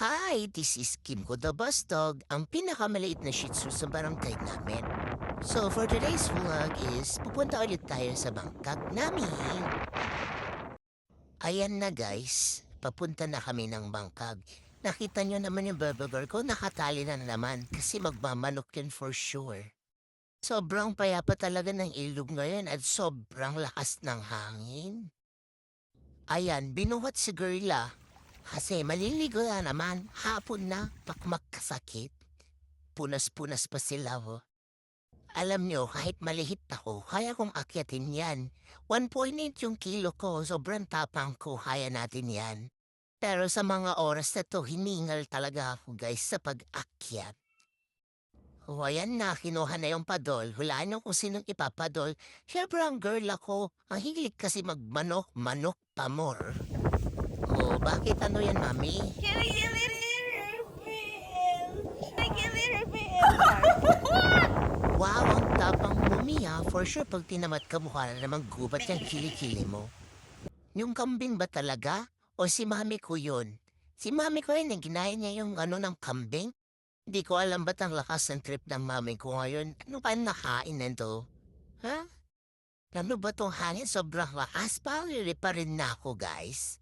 Hi, this is Kimko the Bus Dog, ang pinakamaliit na Shih Tzu sa barangay namin. So for today's vlog is pupunta ulit tayo sa bangkag namin. Ayan na guys, papunta na kami ng bangkag. Nakita nyo naman yung burger ko, nakatali na naman kasi magmamanok yun for sure. Sobrang payapa talaga ng ilog ngayon at sobrang lakas ng hangin. Ayan, binuhat si Gorilla. Kasi maliligo na naman, hapon na, pakmakasakit. Punas-punas pa sila, oh. Alam nyo, kahit malihit ako, kaya kong akyatin yan. 1.8 yung kilo ko, sobrang tapang ko, kaya natin yan. Pero sa mga oras na to, hiningal talaga ako guys sa pag-akyat. O ayan na, kinuha na yung padol. Hulaan nyo kung sinong ipapadol. Siyempre ang girl ako, ang hilig kasi magmanok, manok, pamor. Oh, bakit ano yan, mami? Can I get a little refill? Can I get a little refill? Wow, ang tapang mumiya. For sure, pag tinamat ka, mukha na namang gubat yung kilikili mo. Yung kambing ba talaga? O si mami ko yun? Si mami ko yun, ginaya niya yung ano ng kambing? Hindi ko alam ba't ang lakas ng trip ng mami ko ngayon. Ano ba yung nakain nito? Ha? Ano ba tong hangin? Sobrang lakas. Palili pa rin na ako, guys.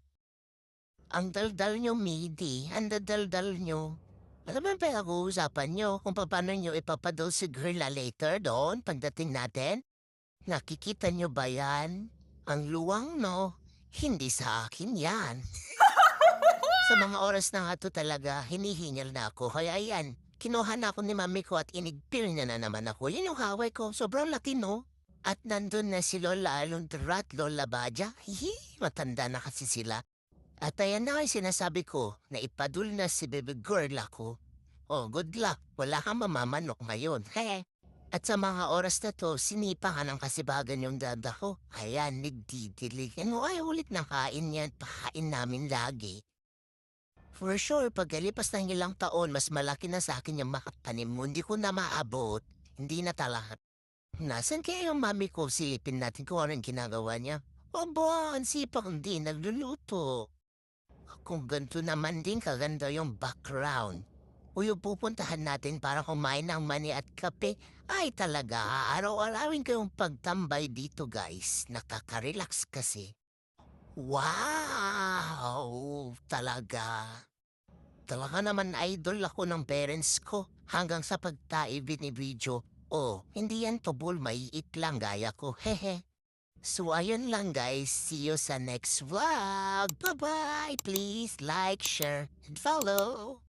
Ang daldal nyo, Midi. Ang daldal nyo. Ano ba yung pinag-uusapan nyo kung paano nyo ipapadol si Girla later doon pagdating natin? Nakikita nyo ba yan? Ang luwang, no? Hindi sa akin yan. Sa mga oras na nga to talaga, hinihingal na ako. Kaya yan, kinuha na ako ni mami ko at inigpil niya na naman ako. Yan yung haway ko. Sobrang laki, no? At nandun na si Lola Alondra at Lola Badja. Hihi, matanda na kasi sila. At ayan na nga yung sinasabi ko na ipadul na si baby girl ako. Oh, good luck. Wala kang mamamanok ngayon. He. At sa mga oras na to, sinipahan ng kasibagan yung dada ko. Ayan, nagdidilig. Ano ay ulit ng kain yan, pakain namin lagi. For sure, pagkalipas ng ilang taon, mas malaki na sa akin yung makatanim mo. Hindi ko na maabot. Hindi na talaga. Nasaan kaya yung mami ko? Silipin natin kung ano yung ginagawa niya. Obo, ang sipag hindi nagluluto. Kung ganito naman din kaganda yung background. O yung pupuntahan natin para kumain ng mani at kape, ay talaga, araw-arawin kayong pagtambay dito guys. Nakaka-relax kasi. Wow! Talaga. Talaga naman idol ako ng parents ko hanggang sa pagtae binibidyo. Oh, hindi yan tubol, maiit lang gaya ko. Hehe. So ayun lang guys, see you sa next vlog. Bye-bye! Please like, share, and follow!